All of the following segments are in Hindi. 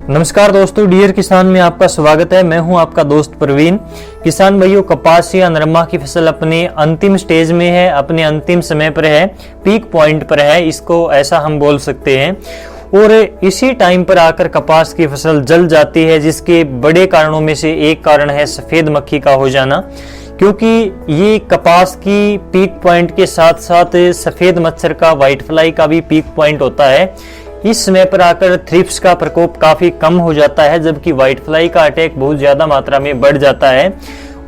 नमस्कार दोस्तों, डियर किसान में आपका स्वागत है। मैं हूं आपका दोस्त प्रवीण। किसान भाइयों, कपास या नरमा की फसल अपने अंतिम स्टेज में है, अपने अंतिम समय पर है, पीक पॉइंट पर है, इसको ऐसा हम बोल सकते हैं। और इसी टाइम पर आकर कपास की फसल जल जाती है, जिसके बड़े कारणों में से एक कारण है सफेद मक्खी का हो जाना। क्योंकि ये कपास की पीक पॉइंट के साथ साथ सफेद मच्छर का, व्हाइट फ्लाई का भी पीक पॉइंट होता है। इस समय पर आकर थ्रिप्स का प्रकोप काफी कम हो जाता है, जबकि व्हाइट फ्लाई का अटैक बहुत ज्यादा मात्रा में बढ़ जाता है।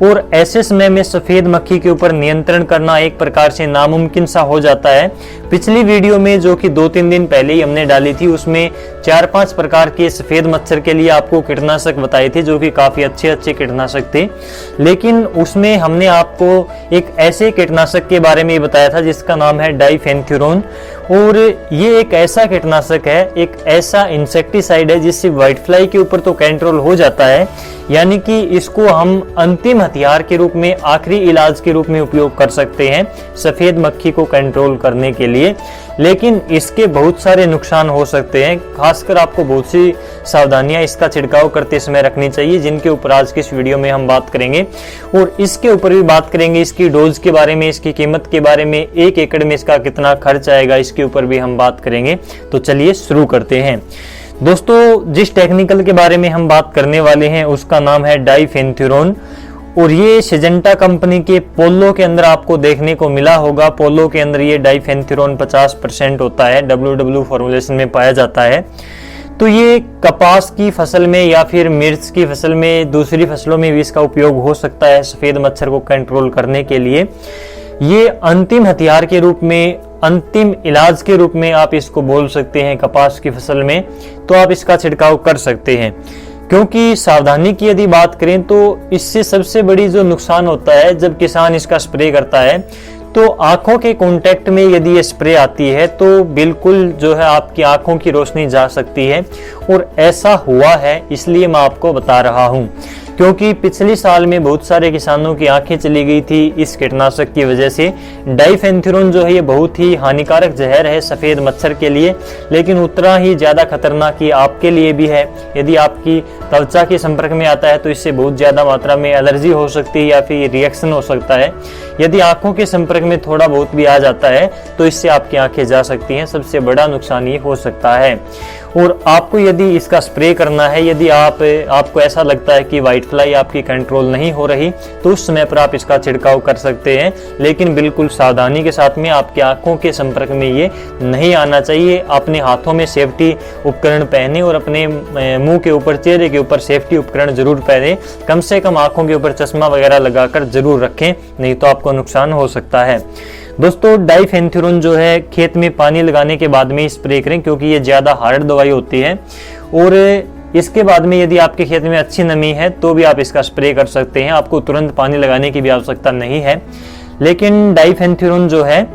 और ऐसे समय में सफेद मक्खी के ऊपर नियंत्रण करना एक प्रकार से नामुमकिन सा हो जाता है। पिछली वीडियो में, जो कि 2-3 दिन पहले ही हमने डाली थी, उसमें 4-5 प्रकार के सफेद मच्छर के लिए आपको कीटनाशक बताए थे, जो कि काफी अच्छे कीटनाशक थे। लेकिन उसमें हमने आपको एक ऐसे कीटनाशक के बारे में बताया था जिसका नाम है डाइफेंथ्यूरोन। और ये एक ऐसा कीटनाशक है, एक ऐसा इंसेक्टिसाइड है जिससे व्हाइट फ्लाई के ऊपर तो कंट्रोल हो जाता है, यानी कि इसको हम अंतिम हथियार के रूप में, आखिरी इलाज के रूप में उपयोग कर सकते हैं सफेद मक्खी को कंट्रोल करने के लिए। लेकिन इसके बहुत सारे नुकसान हो सकते हैं। खासकर आपको बहुत सी सावधानियां इसका छिड़काव करते समय रखनी चाहिए, जिनके ऊपर आज की इस वीडियो में हम बात करेंगे। और इसके ऊपर भी बात करेंगे, इसकी डोज के बारे में, इसकी कीमत के बारे में, 1 एकड़ में इसका कितना खर्च आएगा, इसके ऊपर भी हम बात करेंगे। तो चलिए शुरू करते हैं। दोस्तों, जिस टेक्निकल के बारे में हम बात करने वाले हैं उसका नाम है डाइफेंथ्यूरोन। और ये सिजेंटा कंपनी के पोलो के अंदर आपको देखने को मिला होगा। पोलो के अंदर ये डाइफेंथ्यूरोन 50% होता है, WW फॉर्मुलेशन में पाया जाता है। तो ये कपास की फसल में या फिर मिर्च की फसल में, दूसरी फसलों में भी इसका उपयोग हो सकता है सफेद मच्छर को कंट्रोल करने के लिए। ये अंतिम हथियार के रूप में, अंतिम इलाज के रूप में आप इसको बोल सकते हैं कपास की फसल में। तो आप इसका छिड़काव कर सकते हैं। क्योंकि सावधानी की यदि बात करें तो इससे सबसे बड़ी जो नुकसान होता है, जब किसान इसका स्प्रे करता है तो आंखों के कांटेक्ट में यदि ये स्प्रे आती है तो बिल्कुल जो है आपकी आंखों की रोशनी जा सकती है। और ऐसा हुआ है, इसलिए मैं आपको बता रहा हूं। क्योंकि पिछले साल में बहुत सारे किसानों की आंखें चली गई थी इस कीटनाशक की वजह से। डाइफेंथ्यूरोन जो है ये बहुत ही हानिकारक जहर है सफेद मच्छर के लिए, लेकिन उतना ही ज्यादा खतरनाक ही आपके लिए भी है। यदि आपकी त्वचा के संपर्क में आता है तो इससे बहुत ज्यादा मात्रा में एलर्जी हो सकती है या फिर रिएक्शन हो सकता है। यदि आंखों के संपर्क में थोड़ा बहुत भी आ जाता है तो इससे आपकी आंखें जा सकती हैं। सबसे बड़ा नुकसान ये हो सकता है। और आपको यदि इसका स्प्रे करना है, यदि आपको ऐसा लगता है कि व्हाइट फ्लाई आपकी कंट्रोल नहीं हो रही, तो उस समय पर आप इसका छिड़काव कर सकते हैं। लेकिन बिल्कुल सावधानी के साथ में, आपकी आंखों के संपर्क में ये नहीं आना चाहिए। अपने हाथों में सेफ्टी उपकरण पहने और अपने मुंह के ऊपर, चेहरे के ऊपर सेफ्टी उपकरण जरूर पहने। कम से कम आंखों के ऊपर चश्मा वगैरह लगाकर जरूर रखें, नहीं तो आपको नुकसान हो सकता है। दोस्तों, डाइफेंथ्यूरोन जो है खेत में पानी लगाने के बाद में स्प्रे करें, क्योंकि ये ज़्यादा हार्ड दवाई होती है। और इसके बाद में यदि आपके खेत में अच्छी नमी है तो भी आप इसका स्प्रे कर सकते हैं। आपको तुरंत पानी लगाने की भी आवश्यकता नहीं है। लेकिन डाइफेंथ्यूरोन जो है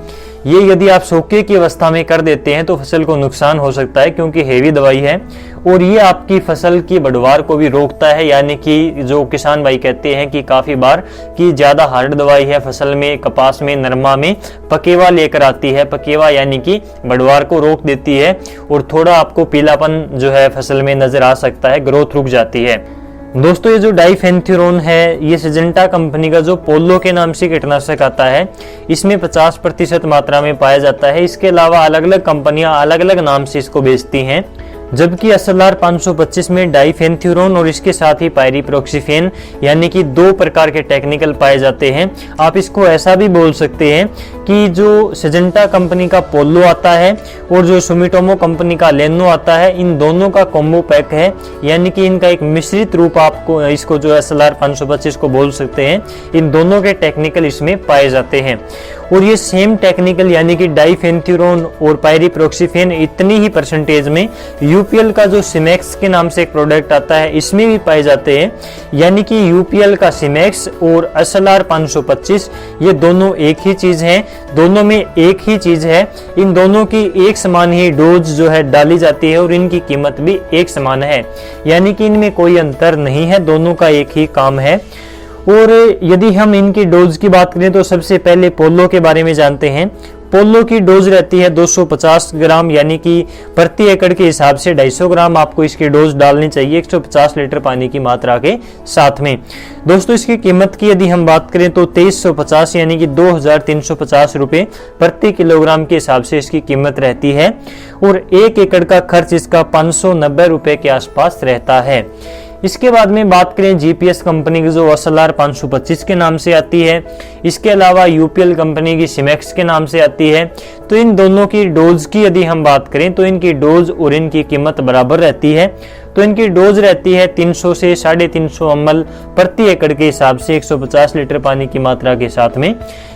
ये यदि आप सोखे की अवस्था में कर देते हैं तो फसल को नुकसान हो सकता है, क्योंकि हेवी दवाई है। और ये आपकी फसल की बढ़वार को भी रोकता है, यानी कि जो किसान भाई कहते हैं कि काफी बार कि ज्यादा हार्ड दवाई है फसल में, कपास में, नरमा में, पकेवा लेकर आती है। पकेवा यानी कि बढ़वार को रोक देती है और थोड़ा आपको पीलापन जो है फसल में नजर आ सकता है, ग्रोथ रुक जाती है। दोस्तों, ये जो डाइफेंथ्यूरोन है ये सिजेंटा कंपनी का जो पोलो के नाम से कीटनाशक आता है, इसमें 50% मात्रा में पाया जाता है। इसके अलावा अलग अलग कंपनियां अलग अलग नाम से इसको बेचती हैं। जबकि SLR 525 में डाइफेंथ्यूरोन और इसके साथ ही पायरीप्रोक्सीफेन यानी कि 2 प्रकार के टेक्निकल पाए जाते हैं। आप इसको ऐसा भी बोल सकते हैं कि जो सिजेंटा कंपनी का पोलो आता है और जो सुमिटोमो कंपनी का लेनो आता है, इन दोनों का कॉम्बो पैक है, यानी कि इनका एक मिश्रित रूप आपको इसको जो SLR 525 को बोल सकते हैं। इन दोनों के टेक्निकल इसमें पाए जाते हैं। और ये सेम टेक्निकल यानी कि डाइफेंथ्यूरोन और पायरीप्रोक्सीफेन इतनी ही परसेंटेज में UPL का जो सिमेक्स के नाम से एक प्रोडक्ट आता है इसमें भी पाए जाते हैं। यानी कि UPL का सिमेक्स और SLR 525 ये दोनों एक ही चीज है, दोनों में एक ही चीज है। इन दोनों की एक समान ही डोज जो है डाली जाती है और इनकी कीमत भी एक समान है, यानी कि इनमें कोई अंतर नहीं है, दोनों का एक ही काम है। और यदि हम इनकी डोज की बात करें तो सबसे पहले पोलो के बारे में जानते हैं। पोलो की डोज रहती है 250 ग्राम, यानी कि प्रति एकड़ के हिसाब से 250 ग्राम आपको इसकी डोज डालनी चाहिए 150 लीटर पानी की मात्रा के साथ में। दोस्तों इसकी कीमत की यदि हम बात करें तो 2350 यानी कि 2350 रुपए प्रति किलोग्राम के हिसाब से इसकी कीमत रहती है, और 1 एकड़ का खर्च इसका 590 रुपए के आसपास रहता है। इसके बाद में बात करें जीपीएस कंपनी की जो SLR 525 के नाम से आती है, इसके अलावा यूपीएल कंपनी की सिमेक्स के नाम से आती है। तो इन दोनों की डोज की यदि हम बात करें तो इनकी डोज और इनकी कीमत बराबर रहती है। तो इनकी डोज रहती है 300 से 350 ml प्रति एकड़ के हिसाब से 150 लीटर पानी की मात्रा के साथ में।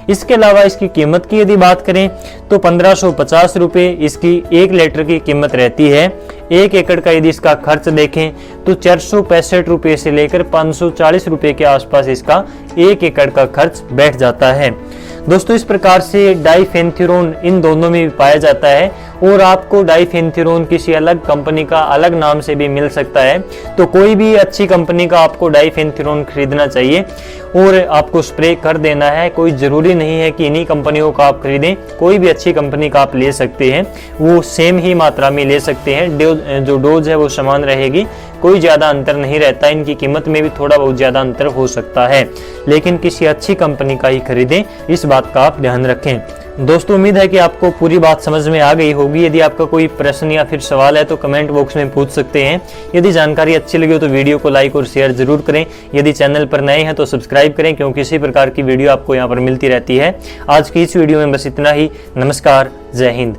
इसके अलावा इसकी कीमत की यदि बात करें तो 1550 रुपये इसकी 1 लीटर की कीमत रहती है। 1 एकड़ का यदि इसका खर्च देखें तो 465 रुपये से लेकर 540 रुपये के आसपास इसका 1 एकड़ का खर्च बैठ जाता है। दोस्तों इस प्रकार से डाइफेंथ्यूरोन इन दोनों में भी पाया जाता है, और आपको डाइफेंथ्यूरोन किसी अलग कंपनी का अलग नाम से भी मिल सकता है। तो कोई भी अच्छी कंपनी का आपको डाइफेंथ्यूरोन खरीदना चाहिए और आपको स्प्रे कर देना है। कोई ज़रूरी नहीं है कि इन्हीं कंपनियों का आप खरीदें, कोई भी अच्छी कंपनी का आप ले सकते हैं, वो सेम ही मात्रा में ले सकते हैं। जो डोज है वो समान रहेगी, कोई ज़्यादा अंतर नहीं रहता। इनकी कीमत में भी थोड़ा बहुत ज़्यादा अंतर हो सकता है, लेकिन किसी अच्छी कंपनी का ही खरीदें, इस बात का आप ध्यान रखें। दोस्तों उम्मीद है कि आपको पूरी बात समझ में आ गई होगी। यदि आपका कोई प्रश्न या फिर सवाल है तो कमेंट बॉक्स में पूछ सकते हैं। यदि जानकारी अच्छी लगी हो तो वीडियो को लाइक और शेयर जरूर करें। यदि चैनल पर नए हैं तो सब्सक्राइब करें, क्योंकि इसी प्रकार की वीडियो आपको यहाँ पर मिलती रहती है। आज की इस वीडियो में बस इतना ही। नमस्कार, जय हिंद।